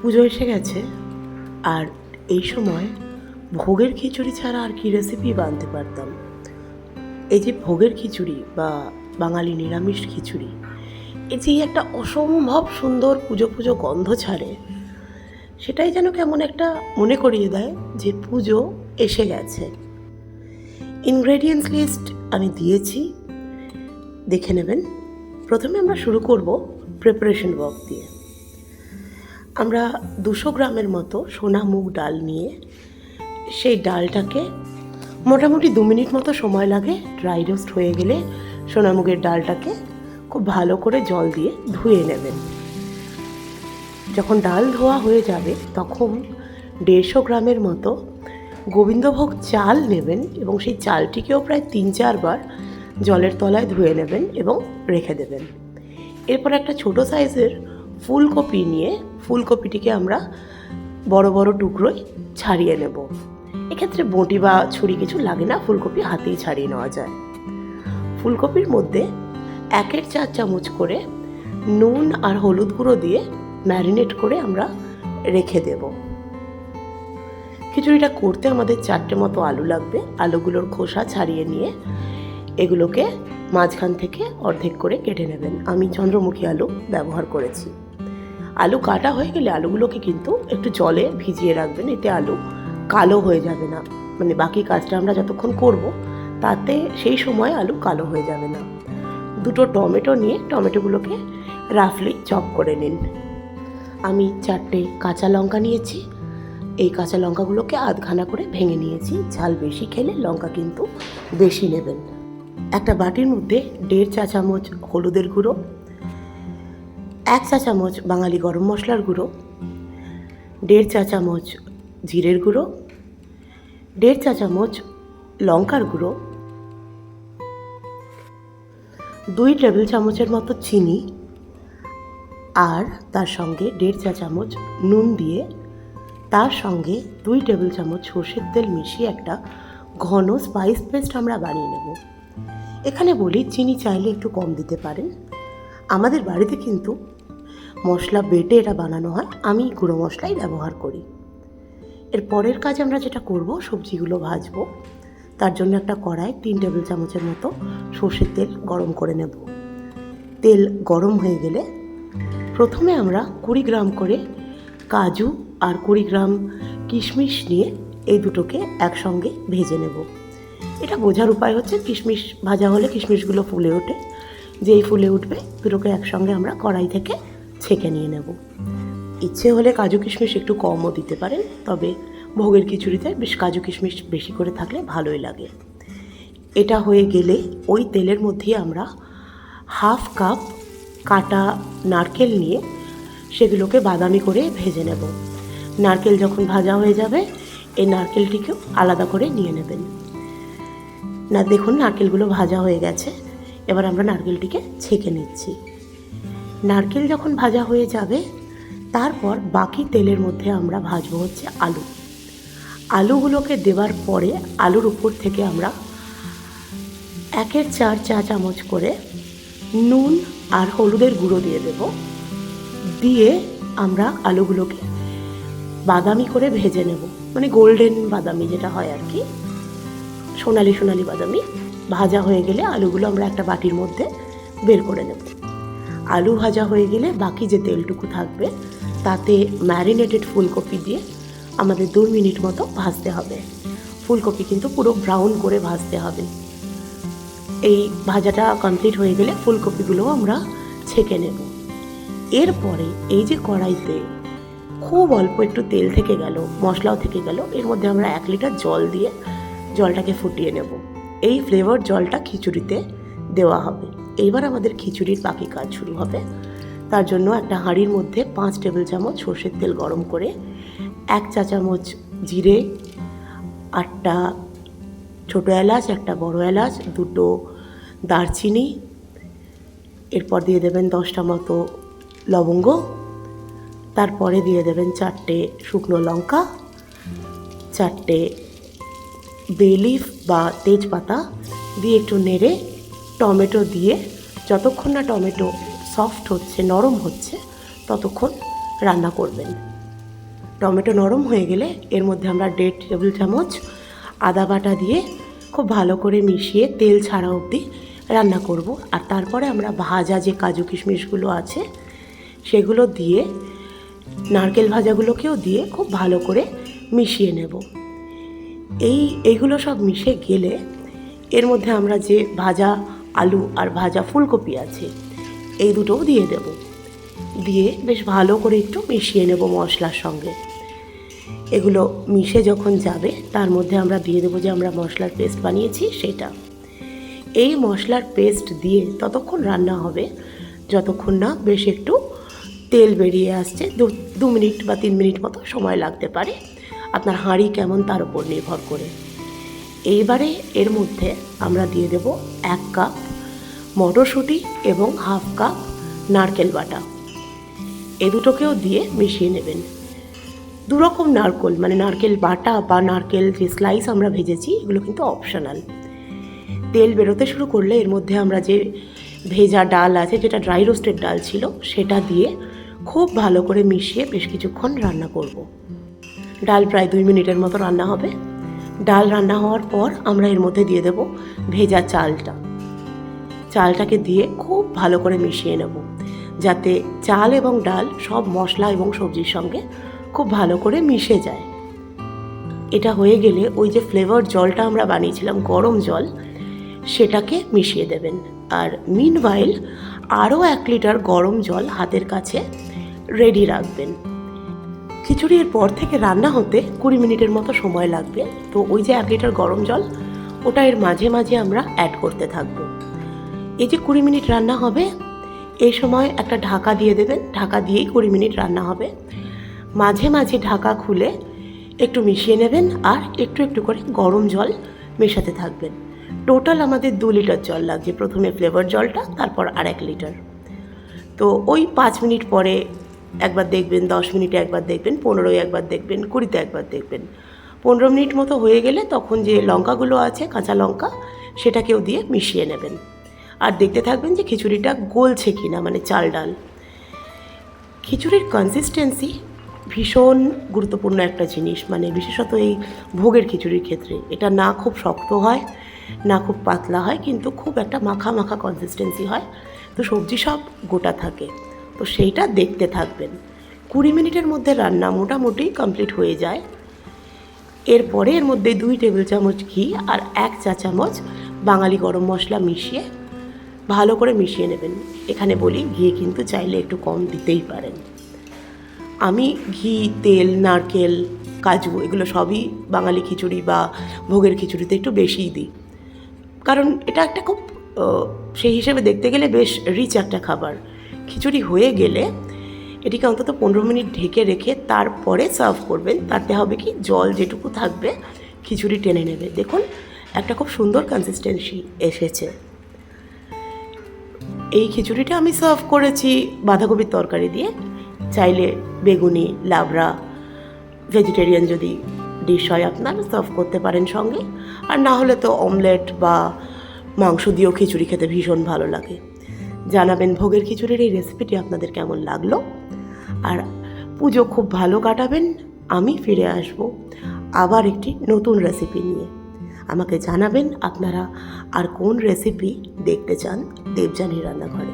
পুজো এসে গেছে, আর এই সময় ভোগের খিচুড়ি ছাড়া আর কি রেসিপি বানাতে পারতাম। এই যে ভোগের খিচুড়ি বা বাঙালি নিরামিষ খিচুড়ি, এই যে একটা অসম্ভব সুন্দর পুজো পুজো গন্ধ ছাড়ে, সেটাই যেন কেমন একটা মনে করিয়ে দেয় যে পুজো এসে গেছে। ইনগ্রেডিয়েন্টস লিস্ট আমি দিয়েছি, দেখে নেবেন। প্রথমে আমরা শুরু করব প্রিপারেশন ওয়ার্ক দিয়ে। আমরা 200 গ্রামের মতো সোনা মুগ ডাল নিয়ে সেই ডালটাকে মোটামুটি 2 মিনিট মতো সময় লাগে। ড্রাই রোস্ট হয়ে গেলে সোনা মুগের ডালটাকে খুব ভালো করে জল দিয়ে ধুয়ে নেবেন। যখন ডাল ধোয়া হয়ে যাবে তখন 150 গ্রামের মতো গোবিন্দভোগ চাল নেবেন এবং সেই চালটিকেও প্রায় 3-4 বার জলের তলায় ধুয়ে নেবেন এবং রেখে দেবেন। এরপর একটা ছোট সাইজের ফুলকপি নিয়ে ফুলকপিটিকে আমরা বড় বড় টুকরোয় ছাড়িয়ে নেব। এক্ষেত্রে বঁটি বা ছুরি কিছু লাগে না, ফুলকপি হাতেই ছাড়িয়ে নেওয়া যায়। ফুলকপির মধ্যে 1-4 চামচ করে নুন আর হলুদ গুঁড়ো দিয়ে ম্যারিনেট করে আমরা রেখে দেব। খিচুড়িটা করতে আমাদের 4টে মতো আলু লাগবে। আলুগুলোর খোসা ছাড়িয়ে নিয়ে এগুলোকে মাঝখান থেকে অর্ধেক করে কেটে নেবেন। আমি চন্দ্রমুখী আলু ব্যবহার করেছি। আলু কাটা হয়ে গেলে আলুগুলোকে কিন্তু একটু জলে ভিজিয়ে রাখবেন, এতে আলু কালো হয়ে যাবে না। মানে বাকি কাজটা আমরা যতক্ষণ করব তাতে সেই সময় আলু কালো হয়ে যাবে না। 2টো টমেটো নিয়ে টমেটোগুলোকে রাফলি চপ করে নিন। আমি 4টে কাঁচা লঙ্কা নিয়েছি। এই কাঁচা লঙ্কাগুলোকে আধখানা করে ভেঙে নিয়েছি। ঝাল বেশি খেলে লঙ্কা কিন্তু বেশি নেবেন। একটা বাটির মধ্যে 1.5 চা চামচ হলুদের গুঁড়ো, 1 চা চামচ বাঙালি গরম মশলার গুঁড়ো, 1.5 চা চামচ জিরের গুঁড়ো, 1.5 চা চামচ লঙ্কার গুঁড়ো, 2 টেবিল চামচের মতো চিনি, আর তার সঙ্গে 1.5 চা চামচ নুন দিয়ে তার সঙ্গে 2 টেবিল চামচ সর্ষের তেল মিশিয়ে একটা ঘন স্পাইস পেস্ট আমরা বানিয়ে নেব। এখানে বলি, চিনি চাইলে একটু কম দিতে পারেন। আমাদের বাড়িতে কিন্তু মশলা বেটে এটা বানানো হয়, আমি গুঁড়ো মশলাই ব্যবহার করি। এর পরের কাজ আমরা যেটা করব, সবজিগুলো ভাজবো। তার জন্য একটা কড়াই 3 টেবিল চামচের মতো সর্ষের তেল গরম করে নেব। তেল গরম হয়ে গেলে প্রথমে আমরা 20 গ্রাম করে কাজু আর 20 গ্রাম কিশমিশ নিয়ে এই দুটোকে একসঙ্গে ভেজে নেব। এটা বোঝার উপায় হচ্ছে, কিশমিশ ভাজা হলে কিশমিশগুলো ফুলে ওঠে। যেই ফুলে উঠবে দুটোকে একসঙ্গে আমরা কড়াই থেকে ছেঁকে নিয়ে নেব। ইচ্ছে হলে কাজু কিশমিশ একটু কমও দিতে পারেন, তবে ভোগের খিচুড়িতে বেশ কাজু কিশমিশ বেশি করে থাকলে ভালোই লাগে। এটা হয়ে গেলে ওই তেলের মধ্যেই আমরা 1/2 কাপ কাটা নারকেল নিয়ে সেগুলোকে বাদামি করে ভেজে নেব। নারকেল যখন ভাজা হয়ে যাবে এই নারকেলটিকেও আলাদা করে নিয়ে নেবেন। না, দেখুন নারকেলগুলো ভাজা হয়ে গেছে। এবার আমরা নারকেলটিকে ছেঁকে নিচ্ছি। নারকেল যখন ভাজা হয়ে যাবে তারপর বাকি তেলের মধ্যে আমরা ভাজবো হচ্ছে আলু। আলুগুলোকে দেওয়ার পরে আলুর উপর থেকে আমরা 1/4 চা চামচ করে নুন আর হলুদের গুঁড়ো দিয়ে দেব। দিয়ে আমরা আলুগুলোকে বাদামি করে ভেজে নেব, মানে গোল্ডেন বাদামি যেটা হয় আর কি, সোনালি সোনালি বাদামি। ভাজা হয়ে গেলে আলুগুলো আমরা একটা বাটির মধ্যে বের করে নেব। আলু ভাজা হয়ে গেলে বাকি যে তেলটুকু থাকবে তাতে ম্যারিনেটেড ফুলকপি দিয়ে আমাদের 2 মিনিট মতো ভাজতে হবে। ফুলকপি কিন্তু পুরো ব্রাউন করে ভাজতে হবে। এই ভাজাটা কমপ্লিট হয়ে গেলে ফুলকপিগুলোও আমরা ছেঁকে নেব। এরপরে এই যে কড়াইতে খুব অল্প একটু তেল থেকে গেল, মশলাও থেকে গেল, এর মধ্যে আমরা 1 লিটার জল দিয়ে জলটাকে ফুটিয়ে নেব। এই ফ্লেভার জলটা খিচুড়িতে দেওয়া হবে। এইবার আমাদের খিচুড়ির বাকি কাজ শুরু হবে। তার জন্য একটা হাঁড়ির মধ্যে 5 টেবিল চামচ সর্ষের তেল গরম করে 1 চা চামচ জিরে, 8টা ছোটো এলাচ, 1টা বড় এলাচ, 2টো দারচিনি, এরপর দিয়ে দেবেন 10টা মতো লবঙ্গ, তারপরে দিয়ে দেবেন 4টে শুকনো লঙ্কা, 4টে বে লিফ বা তেজপাতা দিয়ে একটু নেড়ে টমেটো দিয়ে যতক্ষণ না টমেটো সফট হচ্ছে, নরম হচ্ছে, ততক্ষণ রান্না করবেন। টমেটো নরম হয়ে গেলে এর মধ্যে আমরা 1.5 টেবিল চামচ আদা বাটা দিয়ে খুব ভালো করে মিশিয়ে তেল ছাড়া অবধি রান্না করব। আর তারপরে আমরা ভাজা যে কাজু কিশমিশগুলো আছে সেগুলো দিয়ে নারকেল ভাজাগুলোকেও দিয়ে খুব ভালো করে মিশিয়ে নেব। এইগুলো সব মিশে গেলে এর মধ্যে আমরা যে ভাজা আলু আর ভাজা ফুলকপি আছে এই দুটোও দিয়ে দেব। দিয়ে বেশ ভালো করে একটু মিশিয়ে নেব মশলার সঙ্গে। এগুলো মিশে যখন যাবে তার মধ্যে আমরা দিয়ে দেবো যে আমরা মশলার পেস্ট বানিয়েছি সেটা। এই মশলার পেস্ট দিয়ে ততক্ষণ রান্না হবে যতক্ষণ না বেশ একটু তেল বেরিয়ে আসছে। 2 মিনিট বা 3 মিনিট মতো সময় লাগতে পারে, আপনার হাঁড়ি কেমন তার উপর নির্ভর করে। এইবারে এর মধ্যে আমরা দিয়ে দেব 1 কাপ মটরশুঁটি এবং 1/2 কাপ নারকেল বাটা। এ দুটোকেও দিয়ে মিশিয়ে নেবেন। 2 রকম নারকেল, মানে নারকেল বাটা বা নারকেল যে স্লাইস আমরা ভেজেছি এগুলো কিন্তু অপশনাল। তেল বেরোতে শুরু করলে এর মধ্যে আমরা যে ভেজা ডাল আছে, যেটা ড্রাই রোস্টেড ডাল ছিল, সেটা দিয়ে খুব ভালো করে মিশিয়ে বেশ কিছুক্ষণ রান্না করব। ডাল প্রায় 2 মিনিটের মতো রান্না হবে। ডাল রান্না হওয়ার পর আমরা এর মধ্যে দিয়ে দেব ভেজা চালটাকে দিয়ে খুব ভালো করে মিশিয়ে নেব, যাতে চাল এবং ডাল সব মশলা এবং সবজির সঙ্গে খুব ভালো করে মিশে যায়। এটা হয়ে গেলে ওই যে ফ্লেভার জলটা আমরা বানিয়েছিলাম, গরম জল, সেটাকে মিশিয়ে দেবেন। আর মিনওয়াইল আরও 1 লিটার গরম জল হাতের কাছে রেডি রাখবেন। খিচুড়ির পর থেকে রান্না হতে 20 মিনিটের মতো সময় লাগবে। তো ওই যে 1 লিটার গরম জল, ওটা এর মাঝে মাঝে আমরা অ্যাড করতে থাকবো। এই যে 20 মিনিট রান্না হবে, এই সময় একটা ঢাকা দিয়ে দেবেন। ঢাকা দিয়েই 20 মিনিট রান্না হবে। মাঝে মাঝে ঢাকা খুলে একটু মিশিয়ে নেবেন আর একটু একটু করে গরম জল মেশাতে থাকবেন। টোটাল আমাদের 2 লিটার জল লাগছে। প্রথমে ফ্লেভার জলটা, তারপর আর 1 লিটার। তো ওই 5 মিনিট পরে একবার দেখবেন, 10 মিনিটে একবার দেখবেন, 15-এ একবার দেখবেন, 20-তে একবার দেখবেন। 15 মিনিট মতো হয়ে গেলে তখন যে লঙ্কাগুলো আছে, কাঁচা লঙ্কা, সেটাকেও দিয়ে মিশিয়ে নেবেন। আর দেখতে থাকবেন যে খিচুড়িটা গলছে কিনা, মানে চাল ডাল। খিচুড়ির কনসিস্টেন্সি ভীষণ গুরুত্বপূর্ণ একটা জিনিস, মানে বিশেষত এই ভোগের খিচুড়ির ক্ষেত্রে। এটা না খুব শক্ত হয় না খুব পাতলা হয়, কিন্তু খুব একটা মাখা মাখা কনসিস্টেন্সি হয়। তো সবজি সব গোটা থাকে, তো সেইটা দেখতে থাকবেন। 20 মিনিটের মধ্যে রান্না মোটামুটি কমপ্লিট হয়ে যায়। এরপরে এর মধ্যে 2 টেবিল চামচ ঘি আর 1 চা চামচ বাঙালি গরম মশলা মিশিয়ে ভালো করে মিশিয়ে নেবেন। এখানে বলি, ঘি কিন্তু চাইলে একটু কম দিতেই পারেন। আমি ঘি, তেল, নারকেল, কাজু এগুলো সবই বাঙালি খিচুড়ি বা ভোগের খিচুড়িতে একটু বেশিই দিই, কারণ এটা একটা খুব সেই হিসেবে দেখতে গেলে বেশ রিচ একটা খাবার। খিচুড়ি হয়ে গেলে এটিকে অন্তত 15 মিনিট ঢেকে রেখে তারপরে সার্ভ করবেন। তাতে হবে কি, জল যেটুকু থাকবে খিচুড়ি টেনে নেবে। দেখুন, একটা খুব সুন্দর কনসিস্টেন্সি এসেছে। এই খিচুড়িটা আমি সার্ভ করেছি বাঁধাকপির তরকারি দিয়ে। চাইলে বেগুনি, লাবড়া, ভেজিটেরিয়ান যদি ডিশ হয় আপনার, সার্ভ করতে পারেন সঙ্গে। আর না হলে তো অমলেট বা মাংস দিয়েও খিচুড়ি খেতে ভীষণ ভালো লাগে। জানাবেন ভোগের খিচুড়ির এই রেসিপিটি আপনাদের কেমন লাগলো। আর পুজো খুব ভালো কাটাবেন। আমি ফিরে আসব আবার একটি নতুন রেসিপি নিয়ে। আমাকে জানাবেন আপনারা আর কোন রেসিপি দেখতে চান দেবযানী রান্নাঘরে।